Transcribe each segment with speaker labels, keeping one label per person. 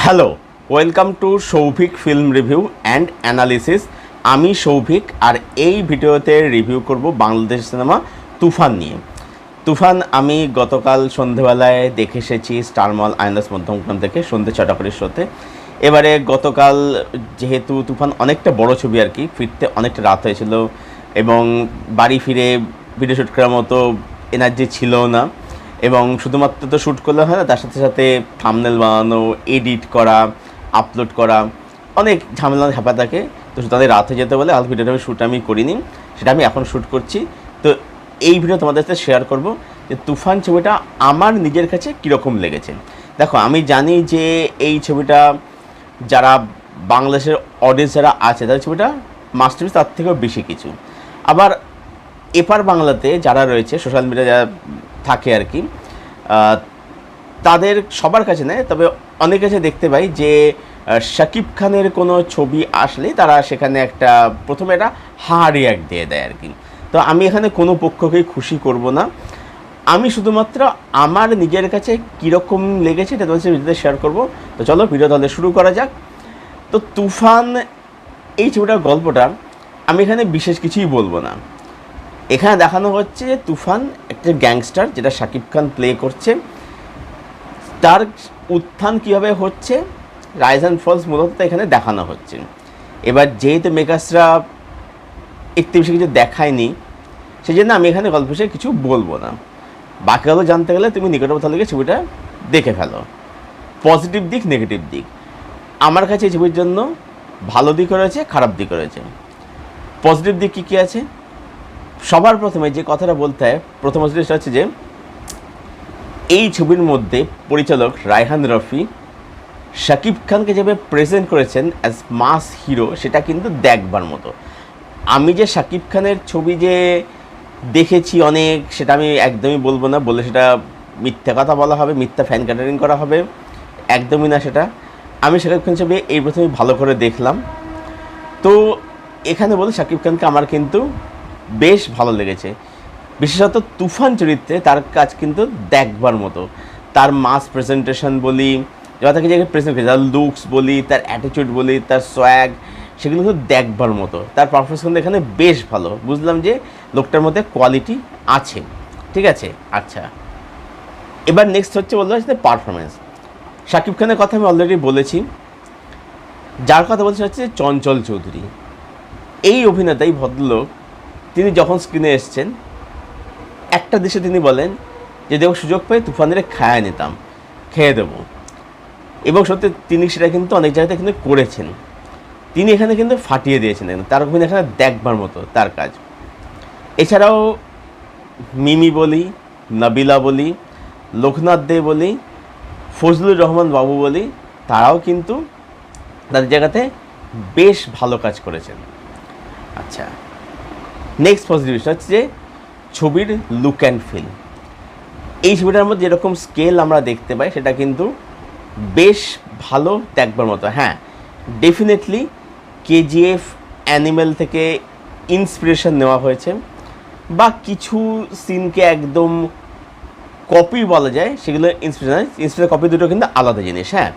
Speaker 1: Hello, welcome to Souvik film review and analysis. আমি সৌভিক, আর এই ভিডিওতে রিভিউ করব বাংলাদেশ সিনেমা তুফান নিয়ে। তুফান আমি গতকাল সন্ধেবেলায় দেখে এসেছি স্টার মল আইনক্স মধ্যমগ্রাম থেকে সন্ধ্যে 6টা করে শোতে। এবারে গতকাল যেহেতু তুফান অনেকটা বড় ছবি আর কি, ফিরতে অনেকটা রাত হয়েছিল এবং বাড়ি ফিরে ভিডিও শ্যুট করার মতো এনার্জি ছিল না। এবং শুধুমাত্র তো শ্যুট করলে হয় না, তার সাথে সাথে থাম্বনেল বানানো, এডিট করা, আপলোড করা, অনেক ঝামেলা ঝাপা থাকে। তো তাদের রাতে যেতে বলে আল ভিডিওটা শ্যুট আমি করিনি, সেটা আমি এখন শ্যুট করছি। তো এই ভিডিও তোমাদের সাথে শেয়ার করব যে তুফান ছবিটা আমার নিজের কাছে কীরকম লেগেছে। দেখো, আমি জানি যে এই ছবিটা যারা বাংলাদেশের অডিয়েন্স যারা আছে তাদের ছবিটা মাস্টারপিস, তার থেকেও বেশি কিছু। আবার এপার বাংলাতে যারা রয়েছে, সোশ্যাল মিডিয়া যারা থাকে আর কি, তাদের সবার কাছে নেয়, তবে অনেক কাছে দেখতে পাই যে শাকিব খানের কোনো ছবি আসলে তারা সেখানে একটা প্রথমে একটা রিঅ্যাক্ট দিয়ে দেয় আর কি। তো আমি এখানে কোনো পক্ষকেই খুশি করব না, আমি শুধুমাত্র আমার নিজের কাছে কীরকম লেগেছে এটা তোমাদের সাথে ভিডিওতে শেয়ার করব। তো চলো ভিডিও তাহলে শুরু করা যাক। তো তুফান এই ছবিটার গল্পটা আমি এখানে বিশেষ কিছুই বলবো না। এখানে দেখানো হচ্ছে যে তুফান একটা গ্যাংস্টার, যেটা শাকিব খান প্লে করছে, তার উত্থান কীভাবে হচ্ছে, রাইজ অ্যান্ড ফলস মূলত এখানে দেখানো হচ্ছে। এবার যেহেতু মেকার্সরা একটু বেশি কিছু দেখায়নি, সেই জন্য আমি এখানে গল্প বিষয়ে কিছু বলবো না। বাকি গল্প জানতে গেলে তুমি নিকটবর্তী থেকে ছবিটা দেখে ফেলো। পজিটিভ দিক, নেগেটিভ দিক, আমার কাছে এই ছবির জন্য ভালো দিকও রয়েছে, খারাপ দিকও রয়েছে। পজিটিভ দিক কী কী আছে? সবার প্রথমে যে কথাটা বলতে হয়, প্রথম জিনিসটা হচ্ছে যে এই ছবির মধ্যে পরিচালক রায়হান রফি শাকিব খানকে যেভাবে প্রেজেন্ট করেছেন অ্যাজ মাস হিরো, সেটা কিন্তু দেখবার মতো। আমি যে শাকিব খানের ছবি যে দেখেছি অনেক, সেটা আমি একদমই বলবো না, বলে সেটা মিথ্যা কথা বলা হবে, মিথ্যা ফ্যান ক্যাটারিং করা হবে, একদমই না সেটা। আমি শাকিব খান ছবি এই প্রথমে ভালো করে দেখলাম। তো এখানে বলে শাকিব খানকে আমার কিন্তু বেশ ভালো লেগেছে, বিশেষত তুফান চরিত্রে তার কাজ কিন্তু দেখবার মতো। তার মাস প্রেজেন্টেশন বলি, এবার তাকে যে প্রেজেন্ট করেছে, তার লুকস বলি, তার অ্যাটিটিউড বলি, তার সোয়াগ, সেগুলো কিন্তু দেখবার মতো। তার পারফরমেন্স কিন্তু এখানে বেশ ভালো, বুঝলাম যে লোকটার মধ্যে কোয়ালিটি আছে। ঠিক আছে, আচ্ছা, এবার নেক্সট হচ্ছে বলতে হচ্ছে পারফরমেন্স। শাকিব খানের কথা আমি অলরেডি বলেছি, যার কথা বলছে হচ্ছে চঞ্চল চৌধুরী। এই অভিনেতা, এই ভদ্রলোক, তিনি যখন স্ক্রিনে এসছেন, একটা দেশে তিনি বলেন যে দেখো সুযোগ পেয়ে তুফানের খেয়ে দেবো। এবং সত্যি তিনি সেটা কিন্তু অনেক জায়গাতে কিন্তু করেছেন। তিনি এখানে কিন্তু ফাটিয়ে দিয়েছেন, তার অভিনয় এখানে দেখবার মতো তার কাজ। এছাড়াও মিমি বলি, নবিলা বলি, লোকনাথ দে বলি, ফজলুর রহমান বাবু বলি, তারাও কিন্তু তাদের জায়গাতে বেশ ভালো কাজ করেছেন। আচ্ছা, নেক্সট পজিটিভ হচ্ছে যে ছবির লুক অ্যান্ড ফিল। এই ছবিটার মধ্যে যেরকম স্কেল আমরা দেখতে পাই, সেটা কিন্তু বেশ ভালো দেখবার মতো। হ্যাঁ, ডেফিনেটলি কেজিএফ অ্যানিমেল থেকে ইন্সপিরেশন নেওয়া হয়েছে, বা কিছু সিনকে একদম কপি বলা যায়, সেগুলো ইন্সপিরেশন কপি দুটো কিন্তু আলাদা জিনিস। হ্যাঁ,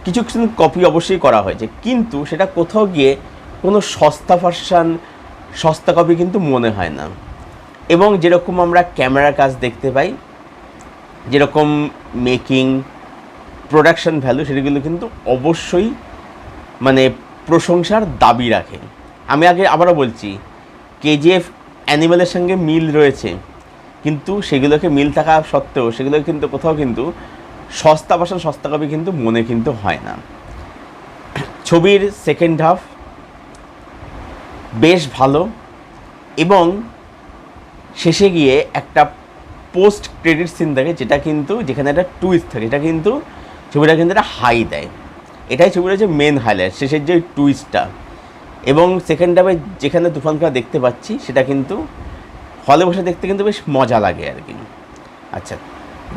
Speaker 1: কিছু সিন কপি অবশ্যই করা হয়েছে, কিন্তু সেটা কোথাও গিয়ে কোনো সস্তা কপি কিন্তু মনে হয় না। এবং যেরকম আমরা ক্যামেরার কাজ দেখতে পাই, যেরকম মেকিং, প্রোডাকশন ভ্যালু, সেগুলো কিন্তু অবশ্যই মানে প্রশংসার দাবি রাখে। আমি আবারও বলছি, কেজিএফ অ্যানিমেলের সঙ্গে মিল রয়েছে, কিন্তু সেগুলোকে মিল থাকা সত্ত্বেও সেগুলো কিন্তু কোথাও কিন্তু সস্তা কপি কিন্তু মনে কিন্তু হয় না। ছবির সেকেন্ড হাফ বেশ ভালো, এবং শেষে গিয়ে একটা পোস্ট ক্রেডিট সিন থাকে, যেখানে একটা টুইস্ট থাকে, এটা কিন্তু ছবিটা কিন্তু একটা হাই দেয়। এটাই ছবিটা হচ্ছে মেন হাইলাইট, শেষের যে টুইস্টটা। এবং সেকেন্ড হাফে যেখানে তুফানকে দেখতে পাচ্ছি, সেটা কিন্তু হলে বসে দেখতে কিন্তু বেশ মজা লাগে আর কি। আচ্ছা,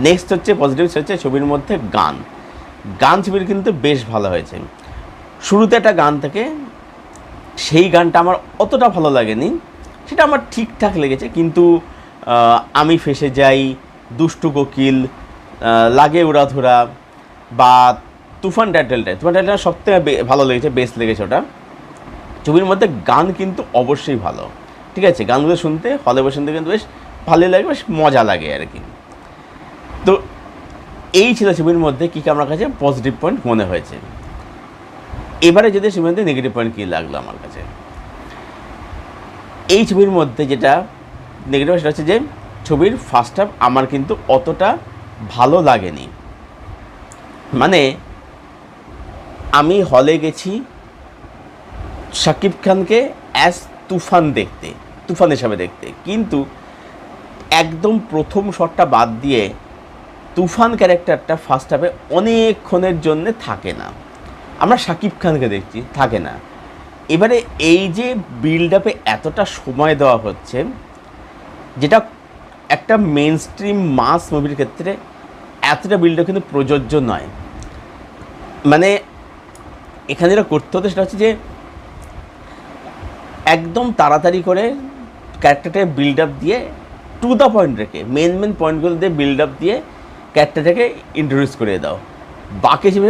Speaker 1: নেক্সট হচ্ছে পজিটিভস হচ্ছে ছবির মধ্যে গান ছবির কিন্তু বেশ ভালো হয়েছে। শুরুতে একটা গান থাকে, সেই গানটা আমার অতটা ভালো লাগেনি, সেটা আমার ঠিকঠাক লেগেছে, কিন্তু আমি ফেসে যাই, দুষ্টু কোকিল, লাগে উড়াধুরা, বা তুফান টাইটেলটা সবথেকে ভালো লেগেছে, বেস্ট লেগেছে ওটা। ছবির মধ্যে গান কিন্তু অবশ্যই ভালো, ঠিক আছে, গানগুলো শুনতে হলে বসে শুনতে কিন্তু বেশ ভালোই লাগে, বেশ মজা লাগে আর কি। তো এই ছিল ছবির মধ্যে কী কী আমার কাছে পজিটিভ পয়েন্ট মনে হয়েছে। এবারে যদি ছবির মধ্যে নেগেটিভ পয়েন্ট কী লাগলো আমার কাছে, এই ছবির মধ্যে যেটা নেগেটিভ সেটা হচ্ছে যে ছবির ফার্স্ট হাফ আমার কিন্তু অতটা ভালো লাগেনি। মানে আমি হলে গেছি শাকিব খানকে অ্যাজ তুফান দেখতে, তুফান হিসাবে দেখতে, কিন্তু একদম প্রথম শটটা বাদ দিয়ে তুফান ক্যারেক্টারটা ফার্স্ট হাফে অনেকক্ষণের জন্য থাকে না। আমরা শাকিব খানকে দেখছি, থাকে না। এবারে এই যে বিল্ড আপে এতটা সময় দেওয়া হচ্ছে, যেটা একটা মেন স্ট্রিম মাস মুভির ক্ষেত্রে এতটা বিল্ড আপ কিন্তু প্রযোজ্য নয়। মানে এখানে যেটা করতে হতো সেটা হচ্ছে যে একদম তাড়াতাড়ি করে ক্যারেক্টারটাকে বিল্ড আপ দিয়ে টু দ্য পয়েন্ট রেখে মেন পয়েন্টগুলো দিয়ে বিল্ড আপ দিয়ে ক্যারেক্টারটাকে ইন্ট্রোডিউস করে দাও। বাকি হিসেবে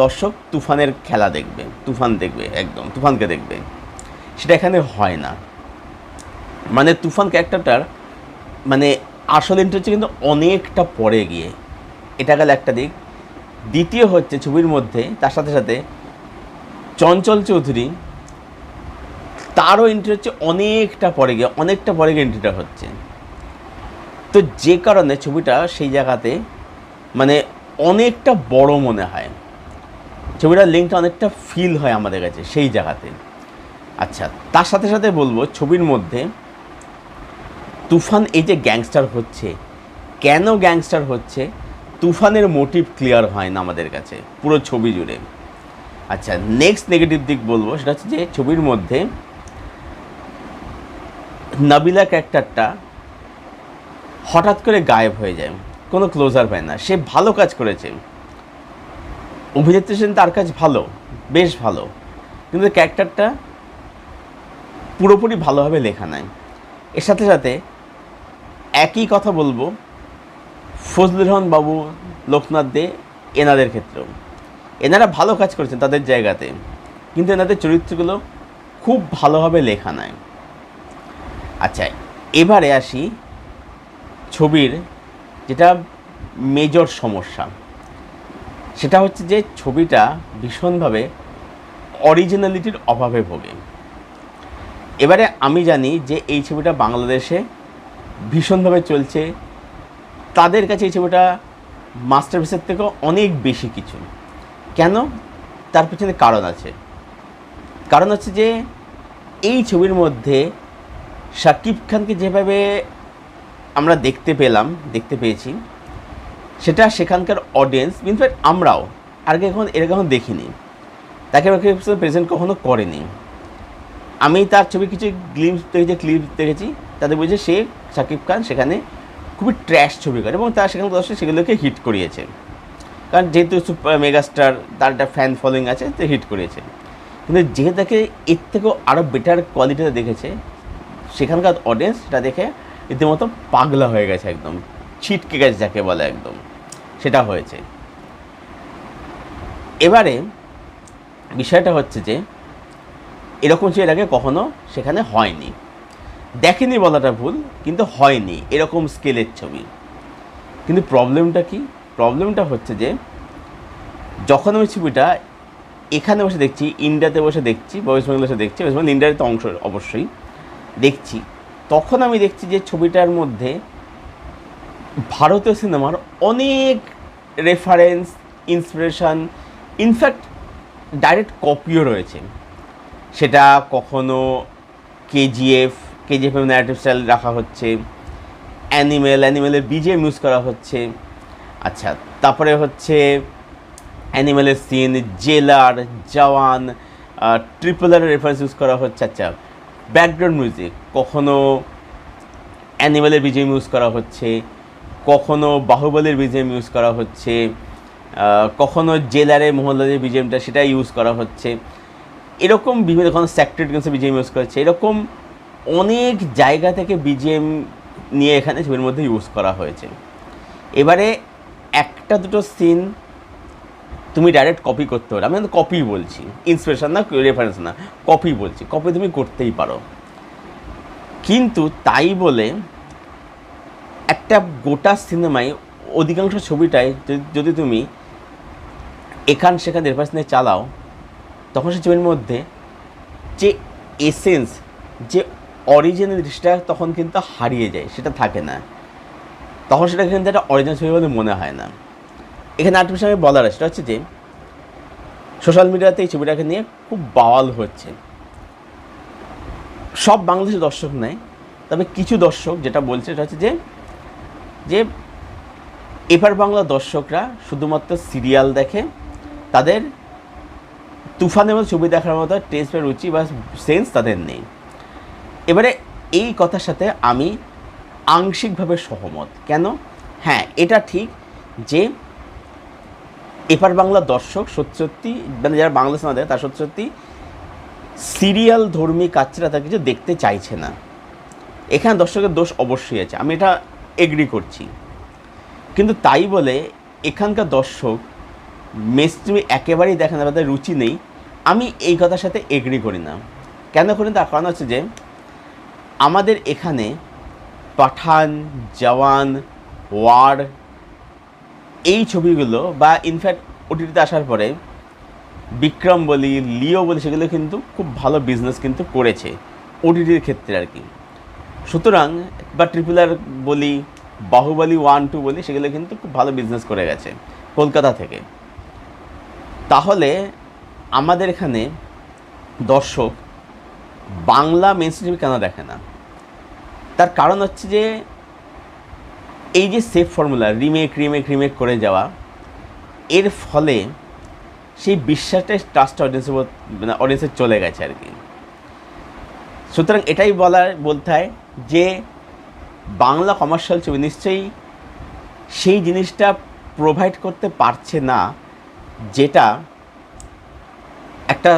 Speaker 1: দর্শক তুফানের খেলা দেখবে, তুফান দেখবে, একদম তুফানকে দেখবে, সেটা এখানে হয় না। মানে তুফান ক্যারেক্টারটার মানে আসল ইন্টারেস্ট কিন্তু অনেকটা পরে গিয়ে, এটা গেল একটা দিক। দ্বিতীয় হচ্ছে ছবির মধ্যে তার সাথে সাথে চঞ্চল চৌধুরী, তারও এন্ট্রি হচ্ছে অনেকটা পরে গিয়ে এন্ট্রিটা হচ্ছে। তো যে কারণে ছবিটা সেই জায়গাতে মানে অনেকটা বড় মনে হয়, ছবিটার লিঙ্কটা অনেকটা ফিল হয় আমাদের কাছে সেই জায়গাতে। আচ্ছা, তার সাথে সাথে বলবো ছবির মধ্যে তুফান এই যে গ্যাংস্টার হচ্ছে, কেন গ্যাংস্টার হচ্ছে, তুফানের মোটিভ ক্লিয়ার হয় না আমাদের কাছে পুরো ছবি জুড়ে। আচ্ছা, নেক্সট নেগেটিভ দিক বলবো সেটা হচ্ছে যে ছবির মধ্যে নাবিলা ক্যারেক্টারটা হঠাৎ করে গায়েব হয়ে যায়, কোনো ক্লোজার পায় না। সে ভালো কাজ করেছে, অভিনেত্রী তার কাজ ভালো, বেশ ভালো, কিন্তু ক্যারেক্টারটা পুরোপুরি ভালোভাবে লেখা নাই। এর সাথে সাথে একই কথা বলবো ফজলুর রহমান বাবু, লোকনাথ দে, এনাদের ক্ষেত্রেও। এনারা ভালো কাজ করেছেন তাদের জায়গাতে, কিন্তু এনাদের চরিত্রগুলো খুব ভালোভাবে লেখা নাই। আচ্ছা, এবারে আসি ছবির যেটা মেজর সমস্যা, সেটা হচ্ছে যে ছবিটা ভীষণভাবে অরিজিনালিটির অভাবে ভোগে। এবারে আমি জানি যে এই ছবিটা বাংলাদেশে ভীষণভাবে চলছে, তাদের কাছে এই ছবিটা মাস্টারপিসের থেকেও অনেক বেশি কিছু। কেন? তার পিছনে কারণ আছে। কারণ হচ্ছে যে এই ছবির মধ্যে শাকিব খানকে যেভাবে আমরা দেখতে পেয়েছি, সেটা সেখানকার অডিয়েন্স, ইনফ্যাক্ট আমরাও আগে এরকম দেখিনি, তাকে প্রেজেন্ট কখনো করেনি। আমি তার ছবি কিছু ক্লিপ দেখেছি, তাদের বলছে সে শাকিব খান সেখানে খুবই ট্র্যাশ ছবি করে, এবং তার সেখানে দর্শক সেগুলোকে হিট করিয়েছে, কারণ যেহেতু মেগাস্টার, তার একটা ফ্যান ফলোয়িং আছে, তো হিট করিয়েছে। কিন্তু যে তাকে এর থেকেও আরও বেটার কোয়ালিটিতে দেখেছে, সেখানকার অডিয়েন্স সেটা দেখে রীতিমতো পাগলা হয়ে গেছে, একদম ছিটকে গেছে যাকে বলে, একদম সেটা হয়েছে। এবারে বিষয়টা হচ্ছে যে এরকম ছবি এর আগে কখনো সেখানে হয়নি, দেখেনি বলাটা ভুল, কিন্তু হয়নি এরকম স্কেলের ছবি। কিন্তু প্রবলেমটা কি? প্রবলেমটা হচ্ছে যে যখন আমি ছবিটা এখানে বসে দেখছি, ইন্ডিয়াতে বসে দেখছি, ওয়েস্ট বেঙ্গলে বসে দেখছি, ওয়েস্ট বেঙ্গল ইন্ডিয়ার তো অংশ অবশ্যই দেখছি, তখন আমি দেখছি যে ছবিটার মধ্যে ভারতীয় সিনেমার অনেক রেফারেন্স, ইন্সপিরেশান, ইনফ্যাক্ট ডাইরেক্ট কপিও রয়েছে। সেটা কখনো কেজিএফের ন্যারেটিভ স্টাইল রাখা হচ্ছে, অ্যানিমেলের বিজিএম ইউজ করা হচ্ছে। আচ্ছা, তারপরে হচ্ছে অ্যানিমেলের সিন, জেলার, জওয়ান, ট্রিপলারের রেফারেন্স ইউজ করা হচ্ছে। আচ্ছা, ব্যাকগ্রাউন্ড মিউজিক কখনো অ্যানিমেলের বিজিএম ইউজ করা হচ্ছে, কখনো বাহুবলীর বিজিএম ইউজ করা হচ্ছে, কখনো জেলারের মোহনলালের বিজিএমটা সেটা ইউজ করা হচ্ছে। এরকম বিভিন্ন কোনো সেক্রেট গেমসে বিজিএম ইউজ করা হচ্ছে, এরকম অনেক জায়গা থেকে বিজিএম নিয়ে এখানে ছবির মধ্যে ইউজ করা হয়েছে। এবারে একটা দুটো সিন তুমি ডাইরেক্ট কপি করতে পারো, আমি কিন্তু কপি বলছি, ইন্সপিরেশন না, রেফারেন্স না, কপি বলছি, কপি তুমি করতেই পারো। কিন্তু তাই বলে একটা গোটা সিনেমায় অধিকাংশ ছবিটায় যদি তুমি এখান সেখান রেফারেন্স নিয়ে চালাও, তখন সে ছবির মধ্যে যে এসেন্স, যে অরিজিনালিটিটা তখন কিন্তু হারিয়ে যায়, সেটা থাকে না, তখন সেটা কিন্তু একটা অরিজিনাল ছবি বলে মনে হয় না। এখানে আরেকটা বিষয় আমি বলার আছে, সেটা হচ্ছে যে সোশ্যাল মিডিয়াতে এই ছবিটাকে নিয়ে খুব বাওয়াল হচ্ছে। সব বাংলাদেশের দর্শক নেয়, তবে কিছু দর্শক যেটা বলছে সেটা হচ্ছে যে এপার বাংলা দর্শকরা শুধুমাত্র সিরিয়াল দেখে, তাদের তুফানের মতো ছবি দেখার মতো টেস্ট বা রুচি বা সেন্স তাদের নেই। এবারে এই কথার সাথে আমি আংশিকভাবে সহমত। কেন? হ্যাঁ, এটা ঠিক যে এপার বাংলা দর্শক সত্যি মানে যারা বাংলা সিনেমা দেখে তার সত্যি সিরিয়াল ধর্মী কাজটা তার কিছু দেখতে চাইছে না। এখানে দর্শকের দোষ অবশ্যই আছে, আমি এটা এগ্রি করছি। কিন্তু তাই বলে এখানকার দর্শক মেইনস্ট্রিম একেবারেই দেখে না, তাদের রুচি নেই, আমি এই কথার সাথে এগ্রি করি না। কেন করি? তার কারণ হচ্ছে যে আমাদের এখানে পাঠান, জওয়ান, ওয়ার এই ছবিগুলো বা ইনফ্যাক্ট ওটিটিতে আসার পরে বিক্রম বলি, লিও বলি, সেগুলো কিন্তু খুব ভালো বিজনেস কিন্তু করেছে ওটিটির ক্ষেত্রে আর কি। সুতরাং বা RRR বলি, বাহুবলী 1-2 বলি, সেগুলো কিন্তু খুব ভালো বিজনেস করে গেছে কলকাতা থেকে। তাহলে আমাদের এখানে দর্শক বাংলা মেইনস্ট্রিম কেন দেখে না? তার কারণ হচ্ছে যে এই যে সেফ ফর্মুলা রিমেক করে যাওয়া, এর ফলে সেই বিশ্বাসটা ট্রাস্ট অডিয়েন্সে চলে গেছে আর কি। সুতরাং এটাই বলতে হয় যে বাংলা কমার্শিয়াল ছবি নিশ্চয়ই সেই জিনিসটা প্রোভাইড করতে পারছে না যেটা একটা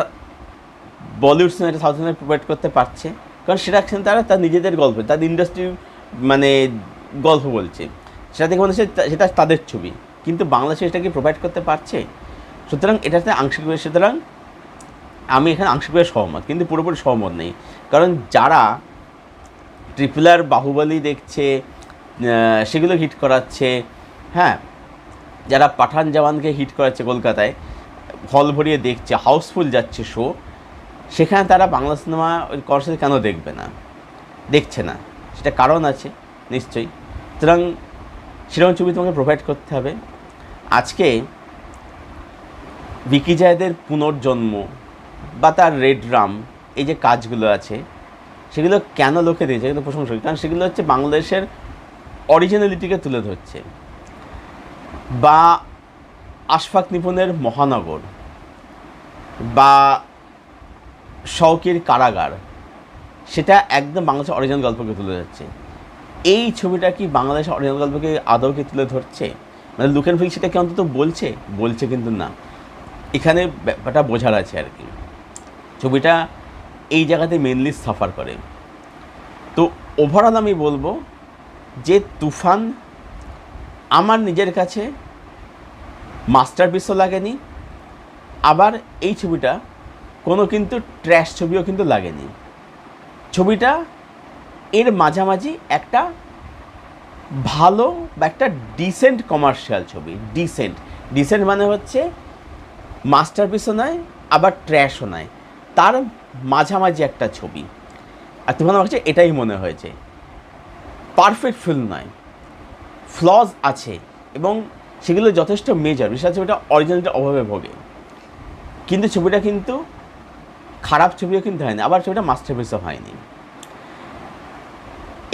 Speaker 1: বলিউড সিনেমা, একটা সাউথ সিনেমা প্রোভাইড করতে পারছে। কারণ সেটা তারা তার নিজেদের গল্প, তাদের ইন্ডাস্ট্রি মানে গল্প বলছে, সেটা দেখে মনে হচ্ছে সেটা তাদের ছবি, কিন্তু বাংলা সেটাকে প্রোভাইড করতে পারছে। সুতরাং এটাতে আংশিকভাবে, সুতরাং আমি এখানে আংশিকভাবে সহমত, কিন্তু পুরোপুরি সহমত নেই। কারণ যারা RRR, বাহুবলী দেখছে, সেগুলো হিট করাচ্ছে, হ্যাঁ, যারা পাঠান জওয়ানকে হিট করাচ্ছে কলকাতায়, হল ভরিয়ে দেখছে, হাউসফুল যাচ্ছে শো, সেখানে তারা বাংলা সিনেমা কমার্শিয়াল কেন দেখবে না, দেখছে না? সেটা কারণ আছে নিশ্চয়ই। সুতরাং সেরকম ছবি তোমাকে প্রোভাইড করতে হবে। আজকে ভিকি জায়েদের পুনর্জন্ম বা তার রেড রাম, এই যে কাজগুলো আছে, সেগুলো কেন লোকে দিয়েছে? কিন্তু প্রশংসা, কারণ সেগুলো হচ্ছে বাংলাদেশের অরিজিনালিটিকে তুলে ধরছে। বা আশফাক নিপুণের মহানগর বা শৌকের কারাগার, সেটা একদম বাংলাদেশের অরিজিনাল গল্পকে তুলে ধরছে। এই ছবিটা কি বাংলাদেশের অরিজিনাল গল্পকে আদৌকে তুলে ধরছে? মানে লুক অ্যান্ড ফিল সেটা কি অন্তত বলছে কিন্তু না। এখানে ব্যাপারটা বোঝার আছে আর কি। ছবিটা এই জায়গাতে মেনলি সাফার করে। তো ওভারঅল আমি বলবো যে তুফান আমার নিজের কাছে মাস্টারপিসও লাগেনি, আবার এই ছবিটা কোনো কিন্তু ট্র্যাশ ছবিও কিন্তু লাগেনি। ছবিটা এর মাঝামাঝি একটা ভালো বা একটা ডিসেন্ট কমার্শিয়াল ছবি। ডিসেন্ট মানে হচ্ছে মাস্টারপিসও নয়, আবার ট্র্যাশও নয়, তার মাঝামাঝি একটা ছবি। আর তুফান আমার কাছে এটাই মনে হয়েছে। পারফেক্ট ফিল্ম নয়, ফ্লজ আছে এবং সেগুলো যথেষ্ট মেজর, বিশেষ ছবিটা অরিজিনালিটির অভাবে ভোগে, কিন্তু ছবিটা কিন্তু খারাপ ছবিও কিন্তু হয়নি, আবার ছবিটা মাস্টারপিসও হয়নি।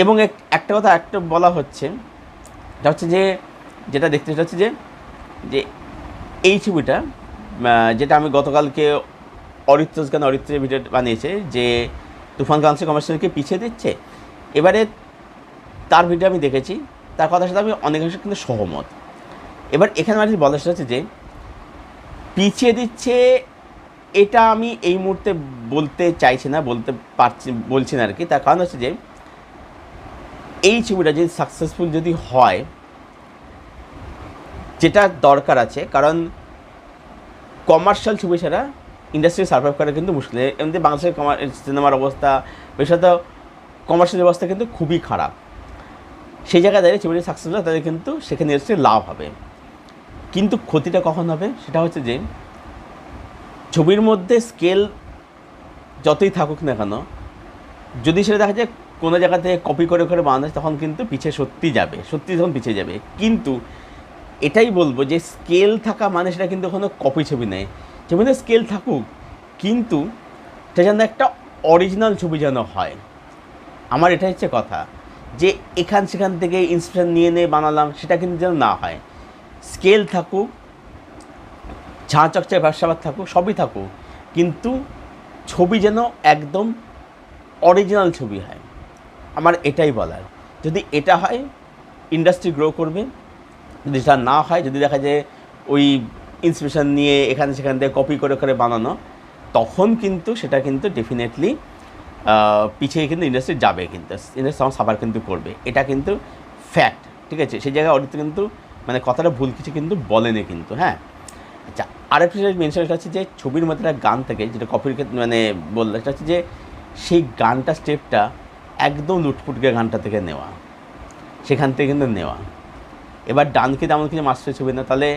Speaker 1: এবং একটা কথা একটা বলা হচ্ছে, এটা হচ্ছে যে যেটা দেখতে, সেটা হচ্ছে যে এই ছবিটা যেটা আমি গতকালকে অরিত্রের ভিডিও বানিয়েছে যে তুফান কাউন্সিল কমার্শিয়ালকে পিছিয়ে দিচ্ছে, এবারে তার ভিডিও আমি দেখেছি, তার কথার সাথে আমি অনেকাংশে কিন্তু সহমত। এবার এখানে আমার বলার সেটা হচ্ছে যে পিছিয়ে দিচ্ছে, এটা আমি এই মুহূর্তে বলতে চাইছি না, বলছি না আর কি। তার কারণ হচ্ছে যে এই ছবিটা যদি সাকসেসফুল যদি হয়, যেটা দরকার আছে, কারণ কমার্শিয়াল ছবি ছাড়া ইন্ডাস্ট্রি সার্ভাইভ করা কিন্তু মুশকিল। এমনি বাংলাদেশের সিনেমার অবস্থা, বিশেষত কমার্শিয়াল অবস্থা কিন্তু খুবই খারাপ। সেই জায়গায় দাঁড়িয়ে ছবিটি সাকসেসফুল হয়, তাদের কিন্তু সেখানে ইন্ডাস্ট্রি লাভ হবে। কিন্তু ক্ষতিটা কখন হবে সেটা হচ্ছে যে ছবির মধ্যে স্কেল যতই থাকুক না কেন, যদি সেটা দেখা যায় কোনো জায়গা থেকে কপি করে করে বানানো হয়, তখন কিন্তু পিছিয়ে সত্যি তখন পিছিয়ে যাবে। কিন্তু এটাই বলবো যে স্কেল থাকা মানে সেটা কিন্তু কোনো কপি ছবি নেই। ছবিতে স্কেল থাকুক, কিন্তু সেটা যেন একটা অরিজিনাল ছবি যেন হয়। আমার এটা হচ্ছে কথা, যে সেখান থেকে ইন্সপিরেশন নিয়ে বানালাম, সেটা কিন্তু যেন না হয়। স্কেল থাকুক, ঝাঁ চকচকে ব্যবসাবাদ থাকুক, সবই থাকুক, কিন্তু ছবি যেন একদম অরিজিনাল ছবি হয়। আমার এটাই বলার। যদি এটা হয়, ইন্ডাস্ট্রি গ্রো করবে। যদি সেটা না হয়, যদি দেখা যায় ওই ইন্সপিরেশন নিয়ে সেখান থেকে কপি করে করে বানানো, তখন কিন্তু সেটা কিন্তু ডেফিনেটলি পিছিয়ে কিন্তু ইন্ডাস্ট্রি যাবে, কিন্তু ইন্ডাস্ট্রি তখন সাফার কিন্তু করবে। এটা কিন্তু ফ্যাক্ট, ঠিক আছে? সেই জায়গায় অরিজিৎ কিন্তু মানে কথাটা ভুল কিছু কিন্তু বলেনি কিন্তু। হ্যাঁ, আচ্ছা, আরেকটা মেনশন হচ্ছে যে ছবির মধ্যে একটা গান থাকে, যেটা কপির মানে বললো, সেটা হচ্ছে যে সেই গানটা স্টেপটা একদম লুটপুটকে গানটা থেকে নেওয়া, সেখান থেকে কিন্তু নেওয়া। এবার ডানকে তেমন কিছু মাস্টার ছবি না, তাহলে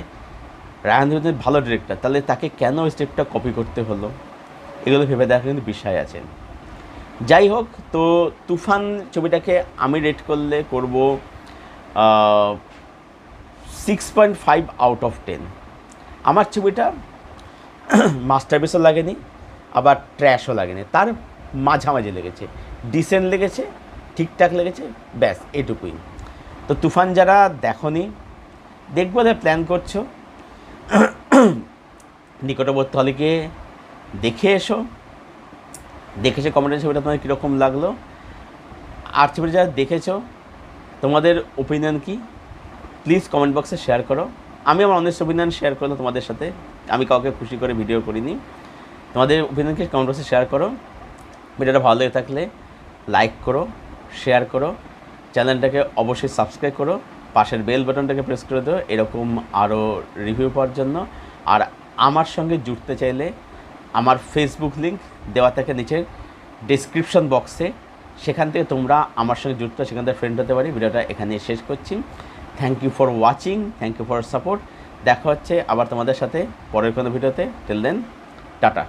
Speaker 1: রায়হান যদি ভালো ডিরেক্টর, তাহলে তাকে কেন ওই স্টেপটা কপি করতে হলো, এগুলো ভেবে দেখার কিন্তু বিষয় আছে। যাই হোক, তো তুফান ছবিটাকে আমি রেট করব 6.5 আউট অফ 10। আমার ছবিটা মাস্টারপিসও লাগেনি, আবার ট্র্যাশও লাগেনি, তার মাঝামাঝি লেগেছে, ডিসেন্ট লেগেছে, ঠিকঠাক লেগেছে, ব্যাস এটুকুই। তো তুফান যারা দেখোনি, দেখবো প্ল্যান করছো, নিকটবর্তী হলে গিয়ে দেখে এসো, কমেন্টে ছবিটা তোমার কীরকম লাগলো। আর ছবিটা যারা দেখেছো, তোমাদের ওপিনিয়ন কি, প্লিজ কমেন্ট বক্সে শেয়ার করো। আমি আমার অনেক ওপিনিয়ন শেয়ার করলাম তোমাদের সাথে, আমি কাউকে খুশি করে ভিডিও করিনি। তোমাদের ওপিনিয়নকে কমেন্ট বক্সে শেয়ার করো। ভিডিওটা ভালো লেগে থাকলে লাইক করো, শেয়ার করো, চ্যানেলটাকে অবশ্যই সাবস্ক্রাইব করো, পাশের বেল বাটনটাকে প্রেস করে দিও এরকম আরও রিভিউ পাওয়ার জন্য। আর আমার সঙ্গে জুড়তে চাইলে আমার ফেসবুক লিঙ্ক দেওয়া থাকে নিচের ডেসক্রিপশন বক্সে, সেখান থেকে তোমরা আমার সঙ্গে যুক্ত, সেখান থেকে ফ্রেন্ড হতে পারি। ভিডিওটা এখানে শেষ করছি। Thank you for watching, thank you for support. দেখা হচ্ছে আবার তোমাদের সাথে পরের কোনো ভিডিওতে। Till then, tata.